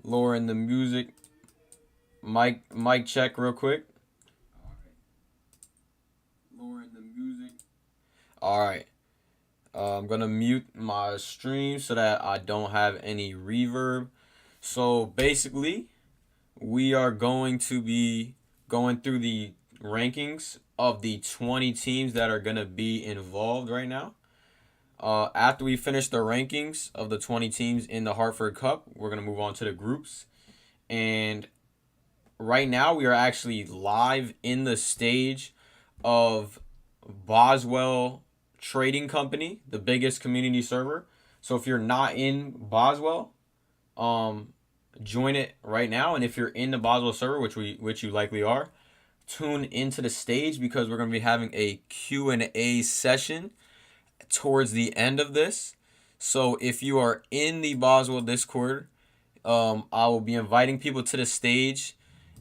Lowering the music. Mic check real quick. Lowering the music. All right. I'm gonna mute my stream so that I don't have any reverb. So basically, we are going to be going through the rankings of the 20 teams that are gonna be involved right now. After we finish the rankings of the 20 teams in the Hartford Cup, we're gonna move on to the groups. And right now, we are actually live in the stage of Boswell Trading Company, the biggest community server. So if you're not in Boswell, join it right now. And if you're in the Boswell server, which you likely are, tune into the stage because we're going to be having a Q&A session towards the end of this. So if you are in the Boswell Discord, I will be inviting people to the stage,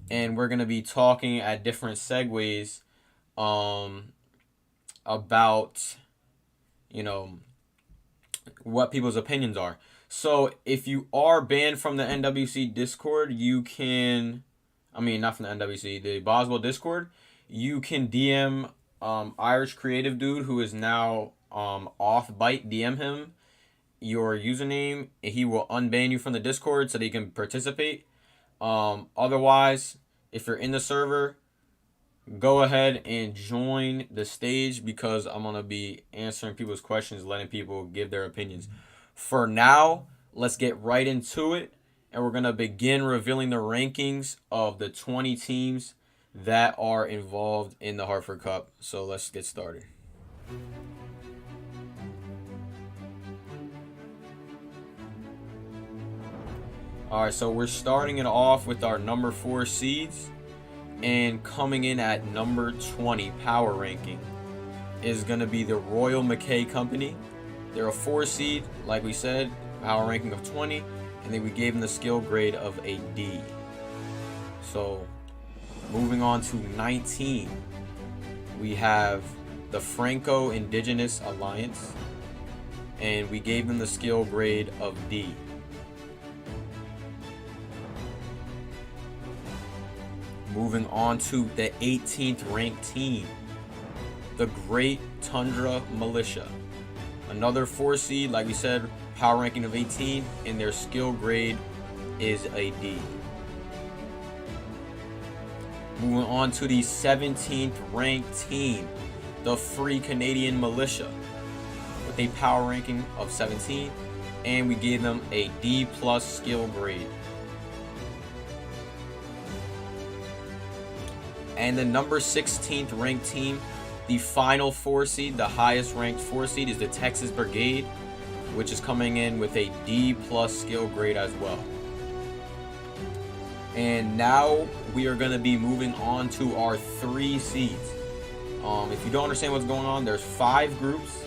and we're going to be talking at different segues about, what people's opinions are. So if you are banned from the NWC Discord, you can, not from the NWC, the Boswell Discord, you can DM Irish Creative Dude, who is now off Byte. DM him your username. He will unban you from the Discord so that you can participate. Otherwise, if you're in the server, go ahead and join the stage because I'm going to be answering people's questions, letting people give their opinions. For now, let's get right into it, and we're going to begin revealing the rankings of the 20 teams that are involved in the Hartford Cup. So let's get started. All right, so we're starting it off with our number 4 seeds. And coming in at number 20 power ranking is going to be the Royal McKay Company. They're a 4 seed, like we said, power ranking of 20, and then we gave them the skill grade of a D. So moving on to 19, we have the Franco Indigenous Alliance, and we gave them the skill grade of D. Moving on to the 18th ranked team, the Great Tundra Militia. Another 4 seed, like we said, power ranking of 18, and their skill grade is a D. Moving on to the 17th ranked team, the Free Canadian Militia, with a power ranking of 17, and we gave them a D+ skill grade. And the number 16th ranked team, the final 4 seed, the highest ranked 4 seed, is the Texas Brigade, which is coming in with a D+ skill grade as well. And now we are going to be moving on to our 3 seeds. If you don't understand what's going on, there's 5 groups,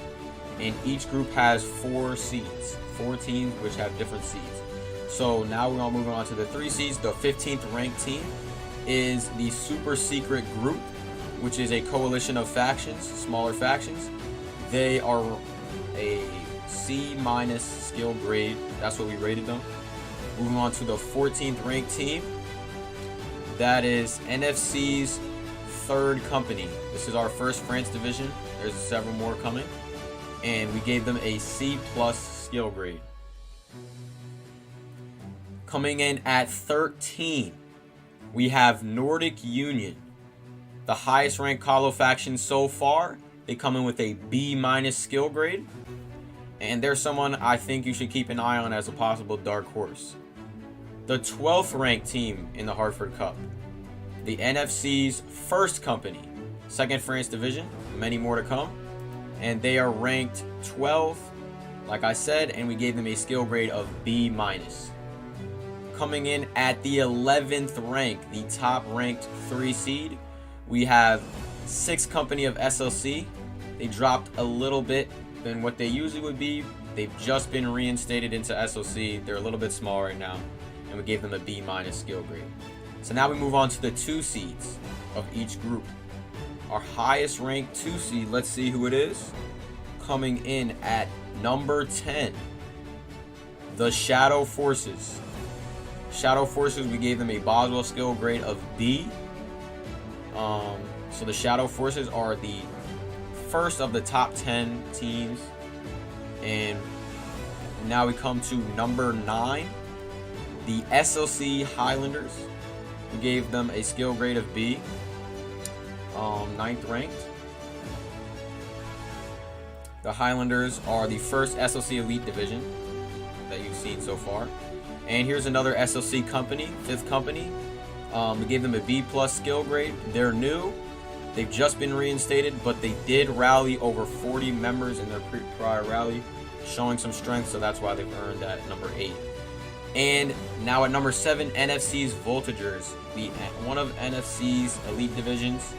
and each group has 4 seeds, 4 teams which have different seeds. So now we're going to move on to the 3 seeds. The 15th ranked team is the Super Secret Group, which is a coalition of factions, smaller factions. They are a C- skill grade. That's what we rated them. Moving on to the 14th ranked team. That is NFC's Third Company. This is our first France division. There's several more coming. And we gave them a C+ skill grade. Coming in at 13, we have Nordic Union, the highest ranked Calo faction so far. They come in with a B- skill grade, and they're someone I think you should keep an eye on as a possible dark horse. The 12th ranked team in the Hartford Cup, the NFC's First Company, second France division, many more to come, and they are ranked 12th, like I said, and we gave them a skill grade of B-. Coming in at the 11th rank, the top ranked 3 seed, we have 6th Company of SLC. They dropped a little bit than what they usually would be. They've just been reinstated into SLC. They're a little bit small right now, and we gave them a B- skill grade. So now we move on to the 2 seeds of each group. Our highest ranked 2 seed, let's see who it is. Coming in at number 10, the Shadow Forces. Shadow Forces, we gave them a Boswell skill grade of B. So the Shadow Forces are the first of the top 10 teams. And now we come to number 9, the SLC Highlanders. We gave them a skill grade of B, 9th ranked. The Highlanders are the first SLC Elite Division that you've seen so far. And here's another SLC company, 5th company. We gave them a B+ skill grade. They're new. They've just been reinstated, but they did rally over 40 members in their prior rally, showing some strength, so that's why they've earned that number 8. And now at number 7, NFC's Voltigers, one of NFC's elite divisions,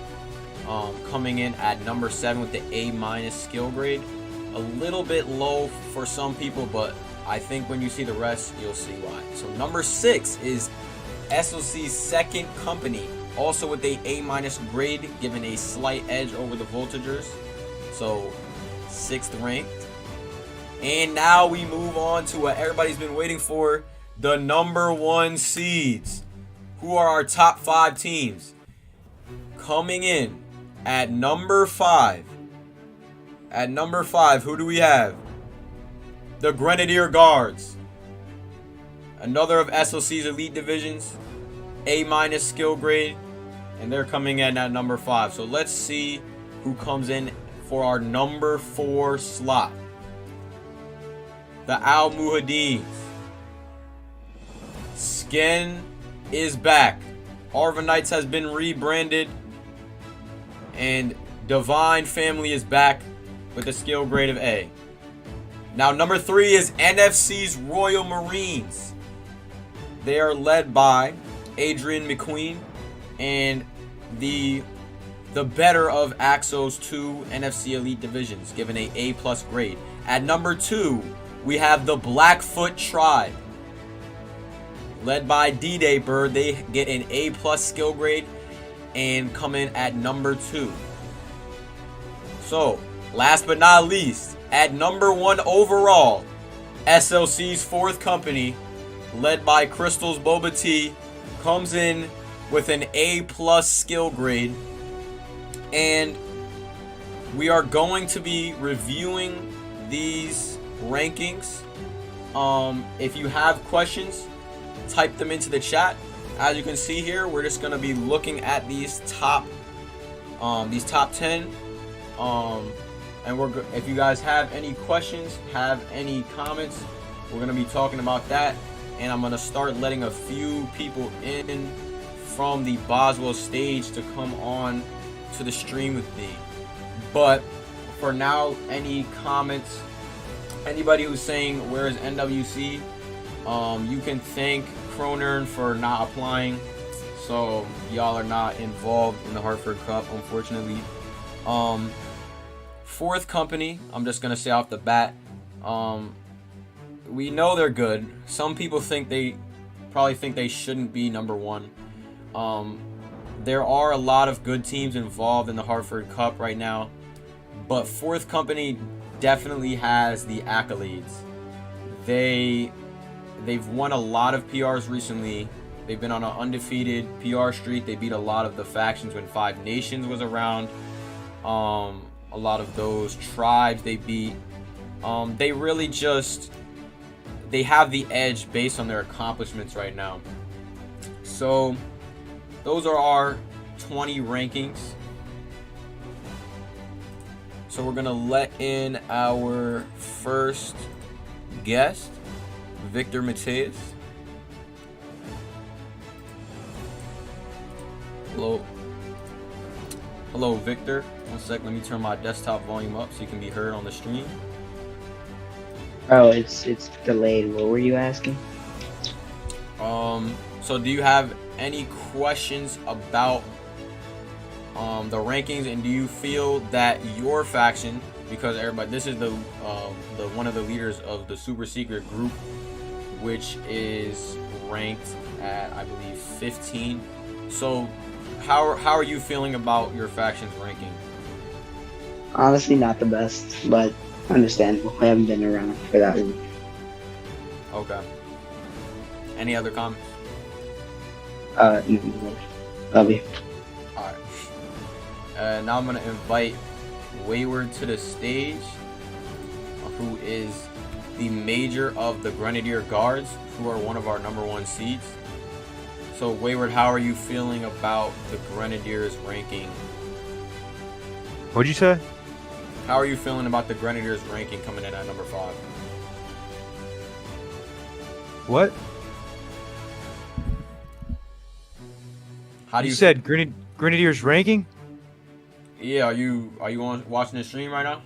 coming in at number 7 with the A- skill grade. A little bit low for some people, but I think when you see the rest, you'll see why. So number 6 is SLC's 2nd company, also with a A- grade, given a slight edge over the Voltigers. So 6th ranked. And now we move on to what everybody's been waiting for, the number 1 seeds. Who are our top 5 teams? Coming in at number 5. At number 5, who do we have? The Grenadier Guards. Another of SLC's elite divisions. A- skill grade. And they're coming in at number 5. So let's see who comes in for our number 4 slot. The Al Muhadins. Skin is back. Arvanites has been rebranded. And Divine Family is back with a skill grade of A. Now number 3 is NFC's Royal Marines. They are led by Adrian McQueen and the better of Axo's 2 NFC Elite Divisions, given a A+ grade. At number 2, we have the Blackfoot Tribe, led by D-Day Bird. They get an A+ skill grade and come in at number 2. So, last but not least, at number 1 overall, SLC's 4th company, led by Crystal's Boba T, comes in with an A+ skill grade. And we are going to be reviewing these rankings. If you have questions, type them into the chat. As you can see here, we're just going to be looking at these top 10. And if you guys have any questions, have any comments, we're going to be talking about that. And I'm going to start letting a few people in from the Boswell stage to come on to the stream with me. But for now, any comments, anybody who's saying where is NWC, you can thank Cronern for not applying. So y'all are not involved in the Hartford Cup, unfortunately. 4th company, I'm just gonna say off the bat, we know they're good. Some people probably think they shouldn't be number 1. There are a lot of good teams involved in the Hartford Cup right now, but 4th company definitely has the accolades. They've won a lot of PRs recently. They've been on an undefeated PR streak. They beat a lot of the factions when 5 Nations was around. A lot of those tribes they beat. They really they have the edge based on their accomplishments right now. So those are our 20 rankings. So we're gonna let in our first guest, Victor Mateus. Hello, Victor. One sec, let me turn my desktop volume up so you can be heard on the stream. Oh, it's delayed. What were you asking? So do you have any questions about the rankings, and do you feel that your faction, because everybody, this is the one of the leaders of the super secret group, which is ranked at, I believe, 15. So how are you feeling about your faction's ranking? Honestly, not the best, but understandable. I haven't been around for that long. Okay. Any other comments? No, love you. All right. Now I'm gonna invite Wayward to the stage, who is the major of the Grenadier Guards, who are one of our number one seeds. So, Wayward, how are you feeling about the Grenadiers ranking? What'd you say? How are you feeling about the Grenadiers ranking coming in at number 5? What? How do You you? said Grenadiers ranking? Yeah, are you on watching the stream right now?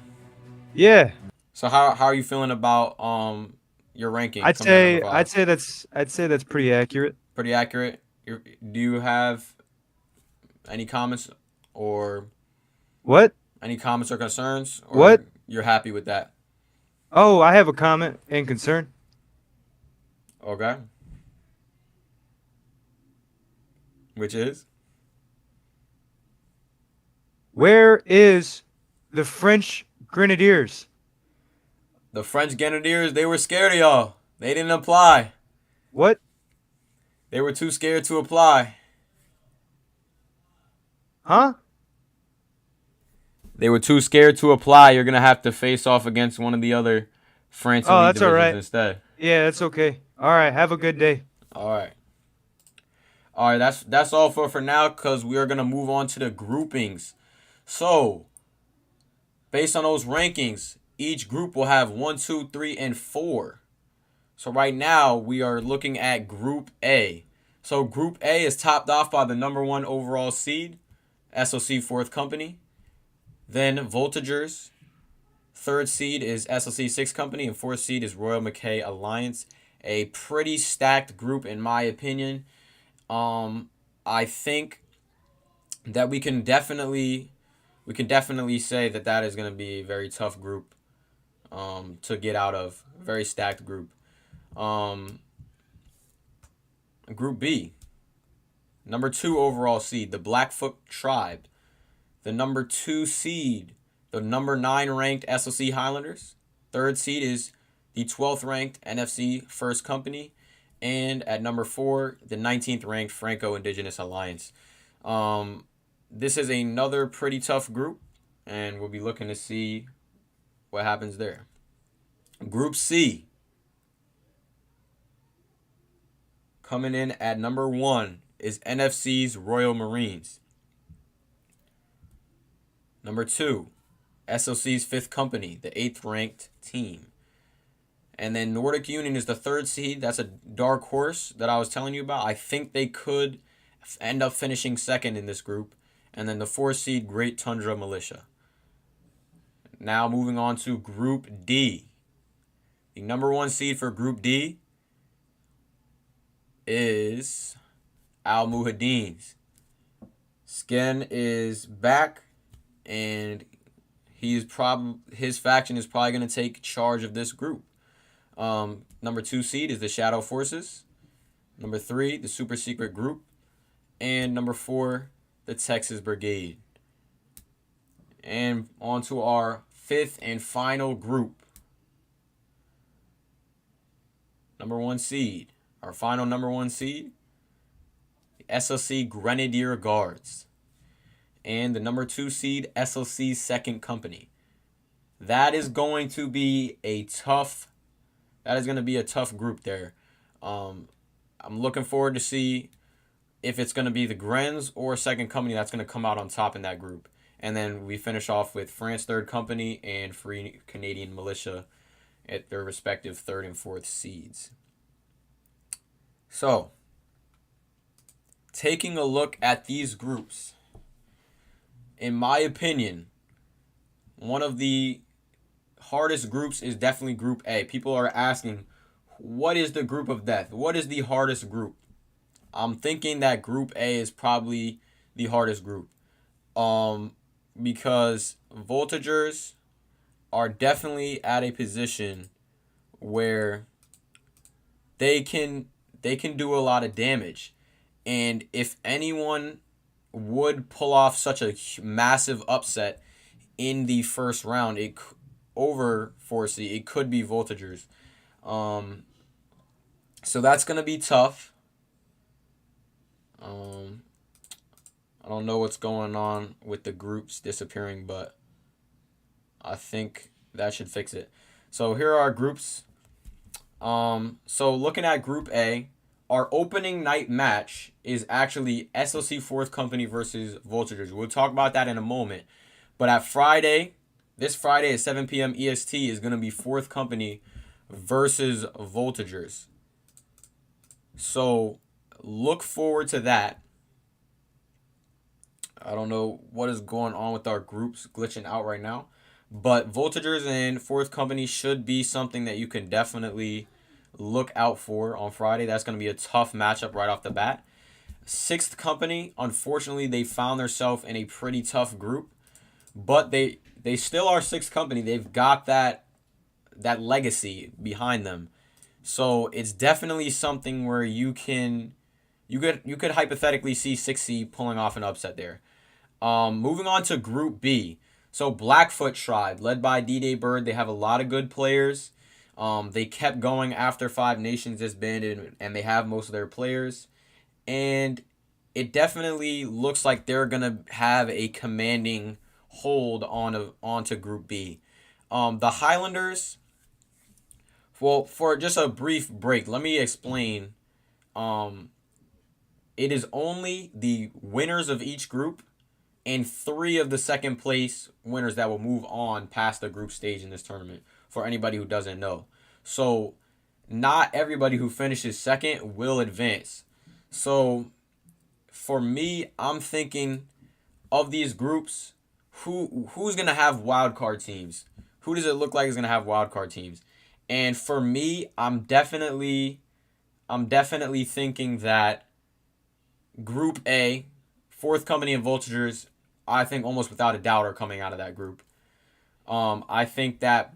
Yeah. So how are you feeling about your ranking I'd coming in at number say 5? I'd say that's I'd say that's pretty accurate. Pretty accurate. Do you have any comments or What? any comments or concerns, or What? you're happy with that? Oh, I have a comment and concern. Okay. Which is Where is the French Grenadiers? the French Grenadiers. They were scared of y'all. They didn't apply. What? They were too scared to apply. Huh? They were too scared to apply. You're gonna have to face off against one of the other France Oh, elite that's all divisions right. instead. Yeah, that's okay. All right. Have a good day. All right. All right, that's all for now, because we are gonna move on to the groupings. So, based on those rankings, each group will have 1, 2, 3, and 4. So right now we are looking at Group A. So Group A is topped off by the number 1 overall seed, SOC Fourth Company. Then Voltigeurs. Third seed is SOC Sixth Company, and fourth seed is Royal Mackay Alliance. A pretty stacked group in my opinion. I think that we can definitely say that that is going to be a very tough group to get out of. Very stacked group. Group B, number 2 overall seed, the Blackfoot Tribe. The number 2 seed, the number 9 ranked SOC Highlanders. Third seed is the 12th ranked NFC First Company. And at number 4, the 19th ranked Franco Indigenous Alliance. This is another pretty tough group, and we'll be looking to see what happens there. Group C, coming in at number 1 is NFC's Royal Marines. Number 2, SOC's Fifth Company, the 8th ranked team. And then Nordic Union is the 3rd seed. That's a dark horse that I was telling you about. I think they could end up finishing 2nd in this group. And then the 4th seed, Great Tundra Militia. Now moving on to Group D. The number 1 seed for Group D is Al Muhadin's. Skin is back, and his faction is probably going to take charge of this group. Number 2 seed is the Shadow Forces. Number 3, the Super Secret Group. And number 4, the Texas Brigade. And on to our 5th and final group. Number 1 seed. Our final number 1 seed, the SOC Grenadier Guards. And the number 2 seed, SOC Second Company. That is going to be a tough group there. I'm looking forward to see if it's going to be the Grens or Second Company that's going to come out on top in that group. And then we finish off with France Third Company and Free Canadian Militia at their respective 3rd and 4th seeds. So, taking a look at these groups, in my opinion, one of the hardest groups is definitely Group A. People are asking, what is the group of death? What is the hardest group? I'm thinking that Group A is probably the hardest group. Because Voltigeurs are definitely at a position where they can do a lot of damage. And if anyone would pull off such a massive upset in the first round, over 4C, it could be Voltigeurs. So that's going to be tough. Um, I don't know what's going on with the groups disappearing, but I think that should fix it. So here are our groups. So looking at Group A, our opening night match is actually SLC Fourth Company versus Voltigers. We'll talk about that in a moment. But this Friday at 7 p.m. EST is going to be Fourth Company versus Voltigers. So look forward to that. I don't know what is going on with our groups glitching out right now. But Voltigers and Fourth Company should be something that you can definitely look out for on Friday. That's going to be a tough matchup right off the bat. Sixth Company, unfortunately, they found themselves in a pretty tough group. But they still are Sixth Company. They've got that legacy behind them. So it's definitely something where you could hypothetically see 6C pulling off an upset there. Moving on to Group B. So Blackfoot Tribe, led by D-Day Bird, they have a lot of good players. They kept going after Five Nations disbanded, and they have most of their players. And it definitely looks like they're gonna have a commanding hold onto Group B. The Highlanders. Well, for just a brief break, let me explain. It is only the winners of each group and 3 of the second place winners that will move on past the group stage in this tournament, for anybody who doesn't know. So not everybody who finishes second will advance. So for me, I'm thinking of these groups, who's going to have wild card teams? Who does it look like is going to have wild card teams? And for me, I'm definitely thinking that Group A, Fourth Company and Voltigers, I think almost without a doubt are coming out of that group. I think that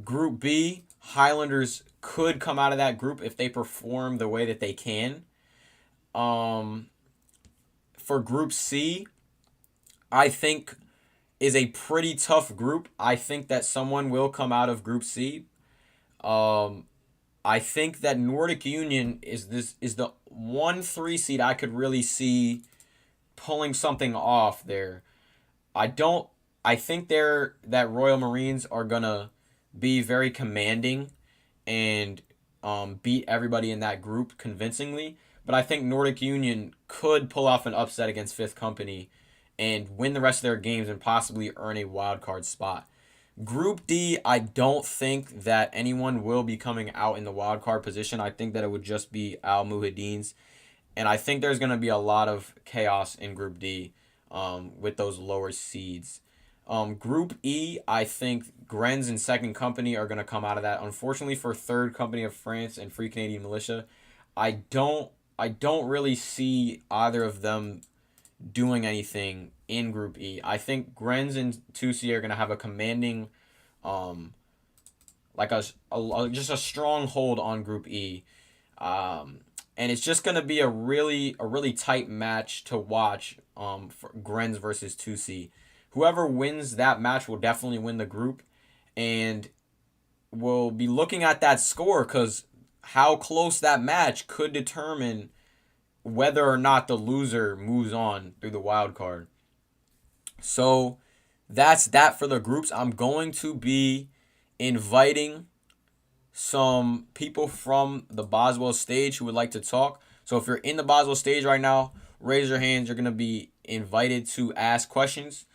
Group B, Highlanders could come out of that group if they perform the way that they can. For Group C, I think is a pretty tough group. I think that someone will come out of Group C. I think that Nordic Union is the 1-3 seed I could really see pulling something off there. I think that Royal Marines are gonna be very commanding and beat everybody in that group convincingly. But I think Nordic Union could pull off an upset against Fifth Company and win the rest of their games and possibly earn a wild card spot. Group D, I don't think that anyone will be coming out in the wild card position. I think that it would just be Al Muhaddine's. And I think there's going to be a lot of chaos in Group D with those lower seeds. Group E, I think Grenz and Second Company are going to come out of that. Unfortunately for Third Company of France and Free Canadian Militia, I don't really see either of them doing anything in Group E. I think Grenz and 2C are going to have a commanding, just a strong hold on Group E. And it's just going to be a really tight match to watch for Grenz versus 2C. Whoever wins that match will definitely win the group. And we'll be looking at that score because how close that match could determine whether or not the loser moves on through the wild card. So that's that for the groups. I'm going to be inviting some people from the Boswell stage who would like to talk. So if you're in the Boswell stage right now, raise your hands. You're going to be invited to ask questions.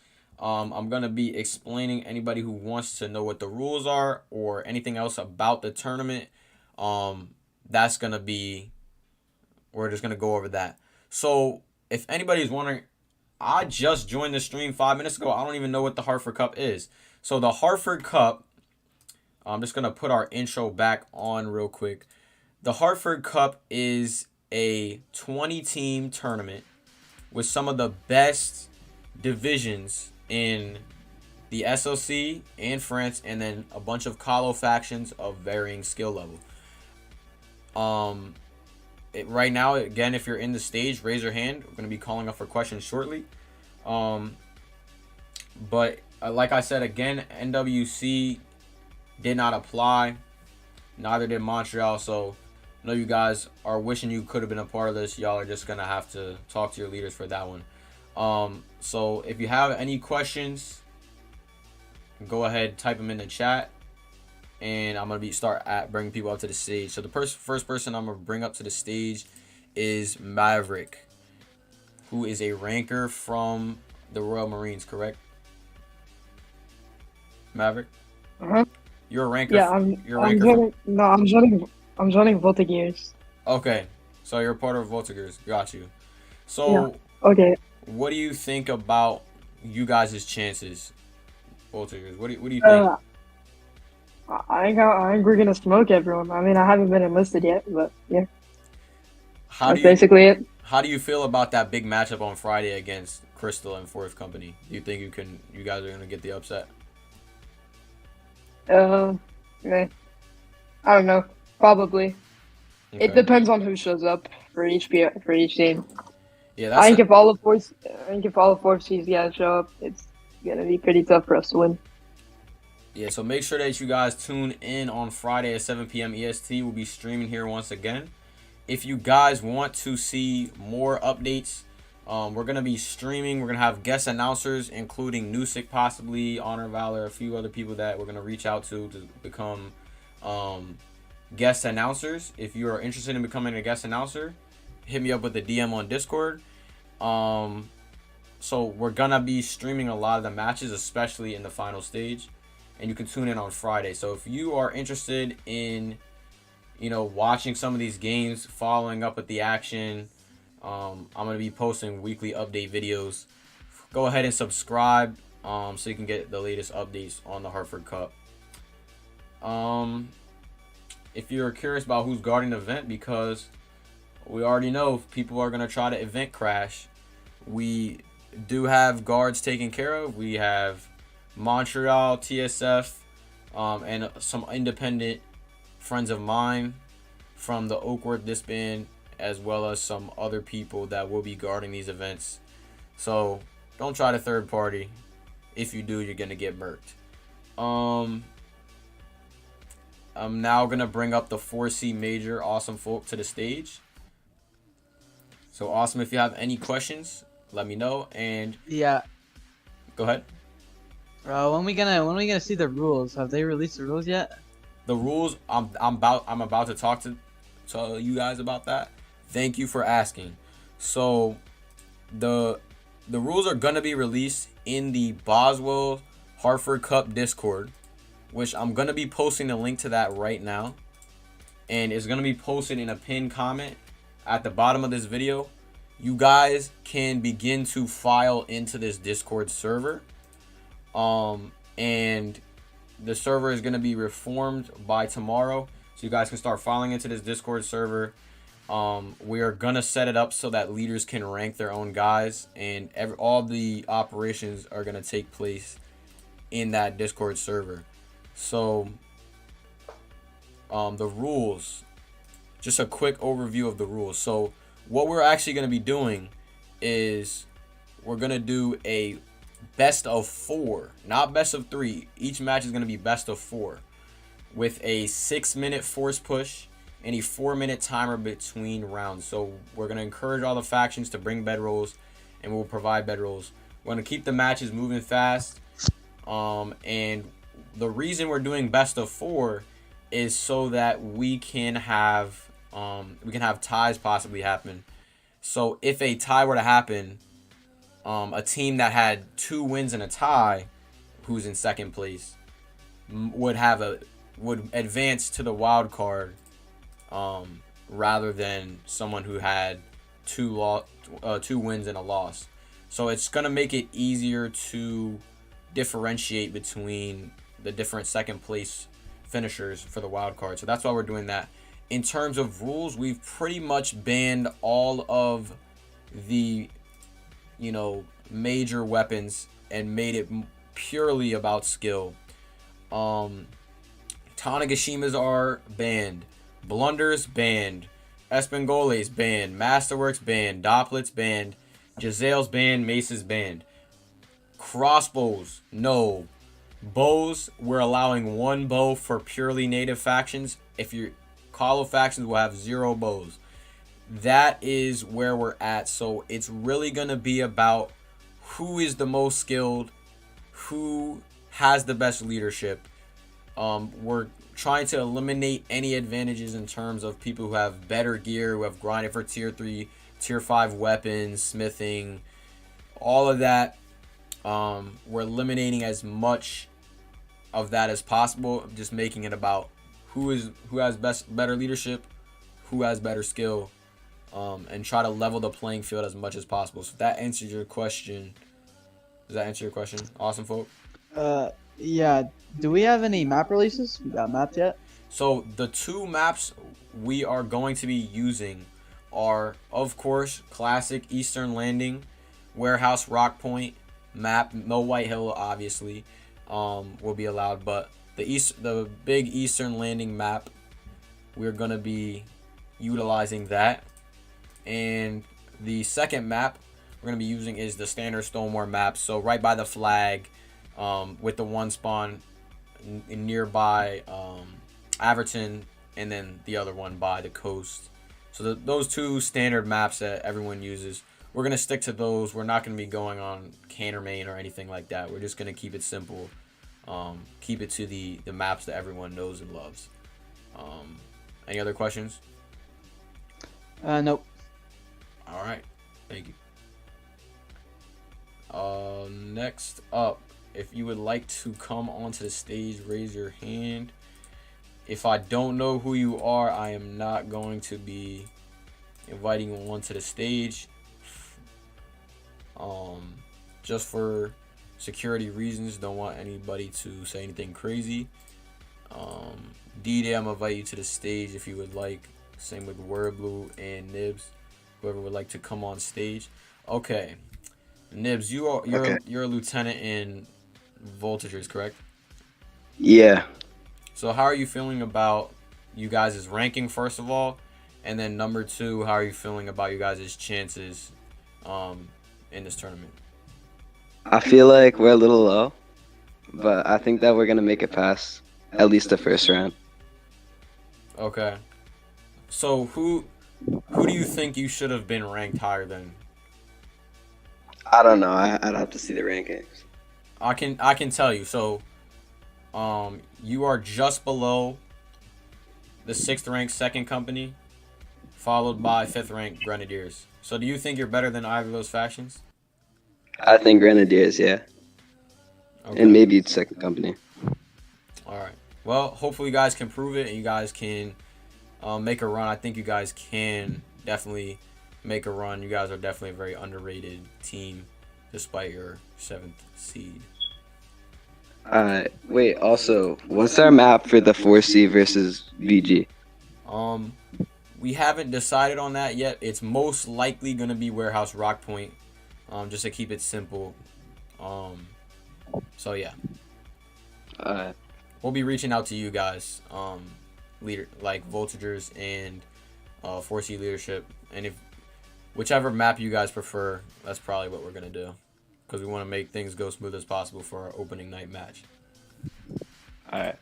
I'm going to be explaining anybody who wants to know what the rules are or anything else about the tournament. That's going to be, we're just going to go over that. So if anybody's wondering, I just joined the stream 5 minutes ago. I don't even know what the Hartford Cup is. So the Hartford Cup, I'm just going to put our intro back on real quick. The Hartford Cup is a 20-team tournament with some of the best divisions in the SLC and France, and then a bunch of Calo factions of varying skill level. Right now, again, if you're in the stage, raise your hand. We're going to be calling up for questions shortly. But like I said, again, NWC did not apply. Neither did Montreal. So I know you guys are wishing you could have been a part of this. Y'all are just gonna have to talk to your leaders for that one. So if you have any questions, go ahead, type them in the chat, and I'm gonna start at bringing people up to the stage. So the first person I'm gonna bring up to the stage is Maverick, who is a ranker from the Royal Marines, correct? Maverick, Uh-huh. you're a ranker. Yeah, You're a I'm ranker from. joining. No, I'm joining Volta-Gears. Okay, so you're a part of Voltigers. Got you. So, Yeah. Okay. what do you think about you guys' chances, Voltigers? What do you think? Uh, I think we're gonna smoke everyone. I mean, I haven't been enlisted yet, but yeah, How do that's you basically it. how do you feel about that big matchup on Friday against Crystal and Fourth Company? Do you think you guys are gonna get the upset? Uh, eh, I don't know. Probably. It Okay. depends on who shows up for each team. Yeah, I think if all of four C's guys show up, it's gonna be pretty tough for us to win. yeah. So make sure that you guys tune in on Friday at 7 p.m. EST. We'll be streaming here once again. If you guys want to see more updates, we're gonna be streaming. We're gonna have guest announcers, including Nusik, possibly Honor Valor, a few other people that we're gonna reach out to become guest announcers. If you are interested in becoming a guest announcer, hit me up with the DM on Discord. So we're gonna be streaming a lot of the matches, especially in the final stage, and you can tune in on Friday. So if you are interested in watching some of these games, following up with the action, I'm going to be posting weekly update videos. Go ahead and subscribe so you can get the latest updates on the Hartford Cup. If you're curious about who's guarding the event, because we already know people are going to try to event crash, we do have guards taken care of. We have Montreal, TSF, and some independent friends of mine from the Oakworth disband, as well as some other people that will be guarding these events. So don't try to third party. If you do, you're gonna get murked. I'm now gonna bring up the 4C major awesome folk to the stage. So awesome, if you have any questions, let me know, and Yeah. go ahead. When we gonna see the rules? Have they released the rules yet? The rules, I'm about to talk to you guys about that. Thank you for asking. So the rules are gonna be released in the Boswell Hartford Cup Discord, which I'm gonna be posting the link to that right now, and it's gonna be posted in a pinned comment at the bottom of this video. You guys can begin to file into this Discord server, and the server is going to be reformed by tomorrow, so you guys can start filing into this Discord server. We are going to set it up so that leaders can rank their own guys, and all the operations are going to take place in that Discord server. So the rules, just a quick overview of the rules. So what we're actually going to be doing is we're going to do a best of 4, not best of 3. Each match is going to be best of 4 with a 6-minute force push and a 4-minute timer between rounds. So we're going to encourage all the factions to bring bedrolls, and we'll provide bedrolls. We're going to keep the matches moving fast, and the reason we're doing best of 4 is so that we can have ties possibly happen. So if a tie were to happen, a team that had 2 wins and a tie, who's in second place, would advance to the wild card, rather than someone who had 2 wins and a loss. So it's gonna make it easier to differentiate between the different second place finishers for the wild card. So that's why we're doing that. In terms of rules, we've pretty much banned all of the major weapons and made it purely about skill. Tanagashimas are banned, blunders banned, Espangoles banned, Masterworks banned, Dopplets banned, Gisele's banned, Mace's banned. Crossbows, no. Bows, we're allowing 1 bow for purely native factions. If you're Hollow factions will have 0 bows. That is where we're at. So it's really gonna be about who is the most skilled, who has the best leadership. We're trying to eliminate any advantages in terms of people who have better gear, who have grinded for tier 3, tier 5 weapons, smithing, all of that. We're eliminating as much of that as possible, just making it about who has better leadership, who has better skill, and try to level the playing field as much as possible. So if that answers your question. Does that answer your question? Awesome, folk. Yeah. Do we have any map releases? We got mapped yet? So the 2 maps we are going to be using are, of course, classic Eastern Landing, Warehouse Rock Point map. No White Hill, obviously, will be allowed, but the big Eastern Landing map, we're gonna be utilizing that. And the second map we're gonna be using is the standard Stonewar map. So right by the flag, with the one spawn nearby Averton, and then the other one by the coast. So those 2 standard maps that everyone uses, we're going to stick to those. We're not going to be going on Canter Main or anything like that. We're just going to keep it simple. Keep it to the maps that everyone knows and loves. Any other questions? Nope. All right. Thank you. Next up, if you would like to come onto the stage, raise your hand. If I don't know who you are, I am not going to be inviting you onto the stage. Just for security reasons, don't want anybody to say anything crazy. D-Day, I'm gonna invite you to the stage if you would like. Same with Wordblue and Nibs, whoever would like to come on stage. Okay, Nibs, you're a lieutenant in Voltagers, correct? Yeah. So how are you feeling about you guys' ranking, first of all? And then number 2, how are you feeling about you guys' chances in this tournament? I feel like we're a little low, but I think that we're going to make it past at least the first round. Okay. So who do you think you should have been ranked higher than? I don't know. I'd have to see the rankings. I can tell you. So you are just below the 6th ranked second company, followed by 5th ranked Grenadiers. So do you think you're better than either of those factions? I think Grenadiers, yeah. Okay. And maybe second company. All right. Well, hopefully you guys can prove it and you guys can make a run. I think you guys can definitely make a run. You guys are definitely a very underrated team despite your 7th seed. Wait, also, what's our map for the 4C versus VG? We haven't decided on that yet. It's most likely going to be Warehouse Rock Point, just to keep it simple. So yeah. We'll be reaching out to you guys, leader like Voltagers and 4C leadership, and if whichever map you guys prefer, that's probably what we're gonna do, because we want to make things go smooth as possible for our opening night match. All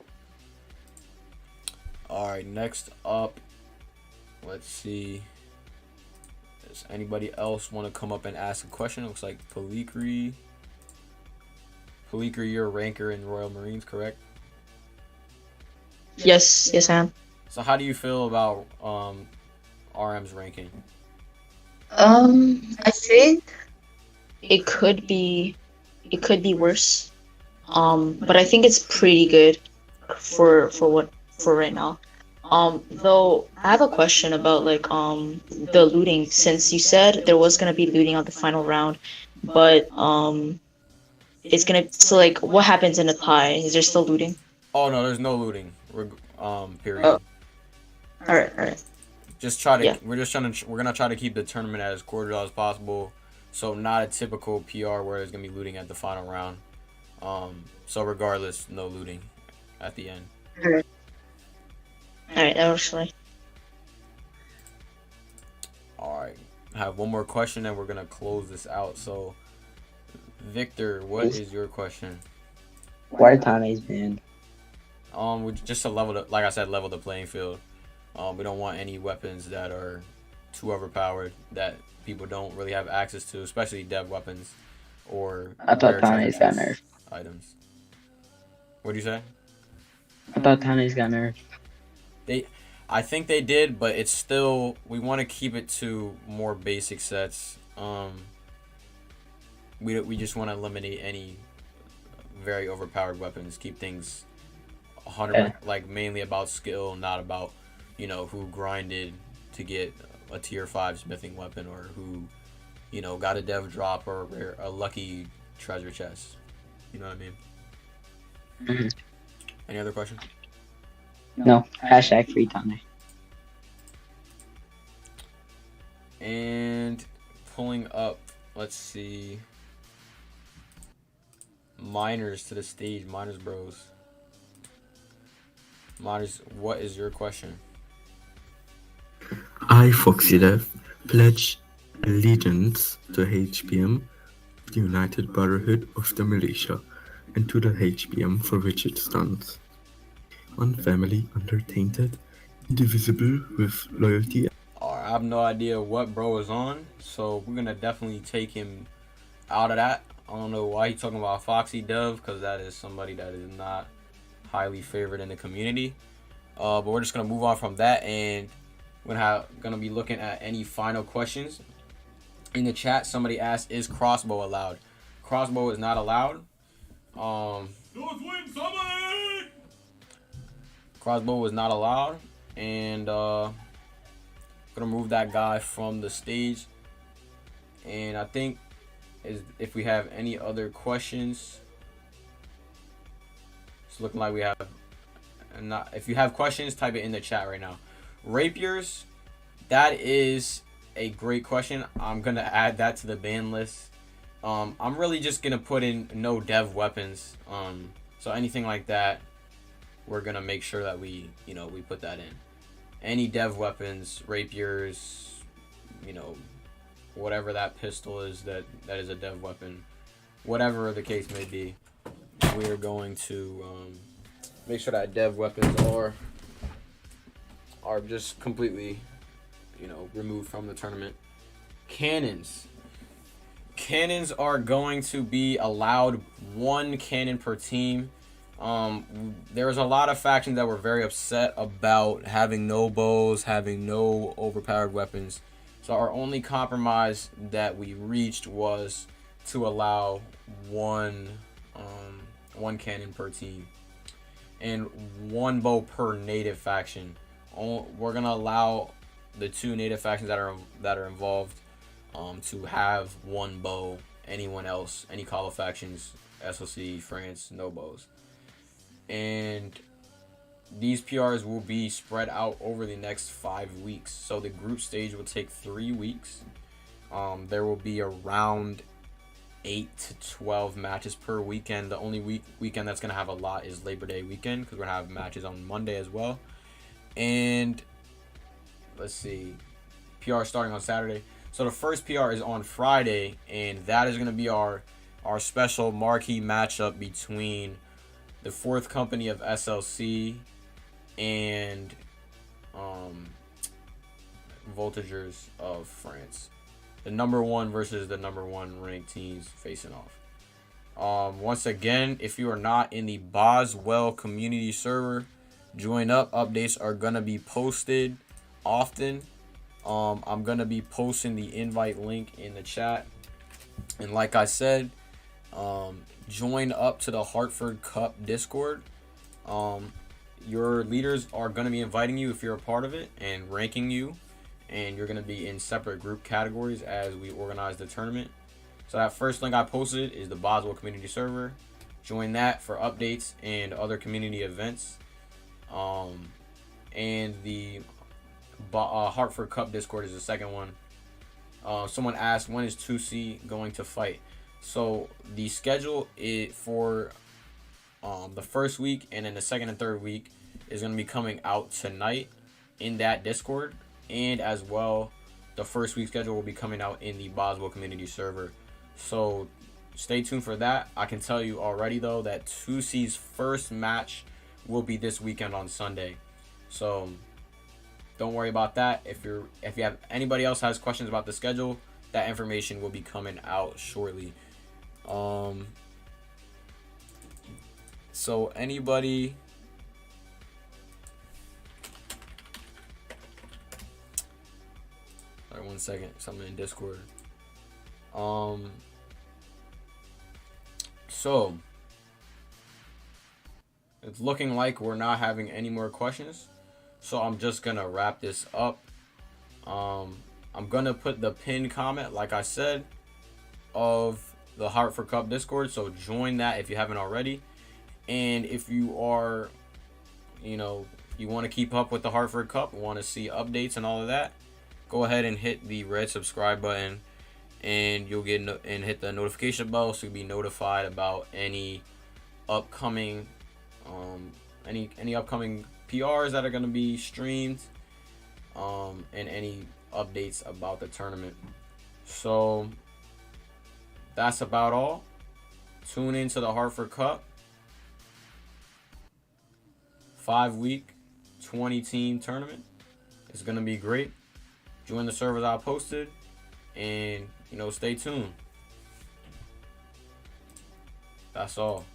right. Next up, let's see. Does anybody else want to come up and ask a question? It looks like Palikri. Palikri, you're a ranker in Royal Marines, correct? Yes, I am. So how do you feel about RM's ranking? I think it could be worse. But I think it's pretty good for right now. Though I have a question about the looting, since you said there was gonna be looting on the final round, but it's gonna, so what happens in a tie? Is there still looting? Oh no, there's no looting. Period. Oh. All right. Just try to. Yeah. We're gonna try to keep the tournament as cordial as possible. So not a typical PR where there's gonna be looting at the final round. So regardless, no looting at the end. All right. Actually. All right. I have one more question, and we're gonna close this out. So, Victor, what is your question? Why are Tane's banned? Just to level the, like I said, level the playing field. We don't want any weapons that are too overpowered that people don't really have access to, especially dev weapons or I thought rare treasure Tane's got chest nerfed. items. What do you say? I thought Tane's got nerfed. I think they did, but it's still, we want to keep it to more basic sets. We just want to eliminate any very overpowered weapons. Keep things 100 Yeah. like mainly about skill, not about who grinded to get a tier 5 smithing weapon or who got a dev drop or a lucky treasure chest. You know what I mean? Mhm. Any other questions? No. Hashtag free Tane. And pulling up, let's see, miners to the stage. Miners bros. Miners, what is your question? I, FoxyDev, pledge allegiance to HBM, the United Brotherhood of the Militia, and to the HBM for which it stands. One family, undertainted, indivisible, with loyalty. I have no idea what bro is on, so we're gonna definitely take him out of that. I don't know why he's talking about Foxy Dev, because that is somebody that is not highly favored in the community. But we're just gonna move on from that, and we're gonna be looking at any final questions in the chat. Somebody asked, "Is crossbow allowed?" Crossbow is not allowed. Crossbow is not allowed, and gonna move that guy from the stage. And I think if we have any other questions, it's looking like we have. And not, if you have questions, type it in the chat right now. Rapiers, that is a great question. I'm gonna add that to the ban list. I'm really just gonna put in no dev weapons. So anything like that, we're gonna make sure that we put that in. Any dev weapons, rapiers, whatever that pistol is that is a dev weapon, whatever the case may be, we are going to make sure that dev weapons are just completely removed from the tournament. Cannons are going to be allowed 1 cannon per team. There's a lot of factions that were very upset about having no bows, having no overpowered weapons. So our only compromise that we reached was to allow one cannon per team and 1 bow per native faction. We're gonna allow the 2 native factions that are involved to have 1 bow. Anyone else, any Kala factions, SLC, France, no bows. And these PRs will be spread out over the next 5 weeks. So the group stage will take 3 weeks. There will be around 8 to 12 matches per weekend. The only weekend that's going to have a lot is Labor Day weekend, because we're going to have matches on Monday as well. And let's see, PR starting on Saturday. So the first PR is on Friday, and that is going to be our special marquee matchup between the 4th company of SLC and Voltigeurs of France. The number 1 versus the number 1 ranked teams facing off. Once again, if you are not in the Boswell community server, join up. Updates are going to be posted often. I'm going to be posting the invite link in the chat. And like I said, join up to the Hartford Cup Discord. Your leaders are going to be inviting you if you're a part of it and ranking you, and you're going to be in separate group categories as we organize the tournament. So that first link I posted is the Boswell community server. Join that for updates and other community events. And the Hartford Cup Discord is the second one. Someone asked, when is 2C going to fight? So the schedule is for the first week, and then the second and third week is going to be coming out tonight in that Discord, and as well the first week schedule will be coming out in the Boswell community server. So stay tuned for that. I can tell you already though that 2C's first match will be this weekend on Sunday. So don't worry about that. If you have anybody else has questions about the schedule, that information will be coming out shortly. So anybody, all right, 1 second, something in Discord. So it's looking like we're not having any more questions. So I'm just gonna wrap this up. I'm gonna put the pinned comment, like I said, of the Hartford Cup Discord. So join that if you haven't already. And if you are, you want to keep up with the Hartford Cup, want to see updates and all of that, go ahead and hit the red subscribe button, and you'll get and hit the notification bell so you'll be notified about any upcoming any upcoming PRs that are going to be streamed, and any updates about the tournament. So that's about all. Tune into the Hartford Cup. 5-week, 20-team tournament. It's going to be great. Join the servers I posted, and stay tuned. That's all.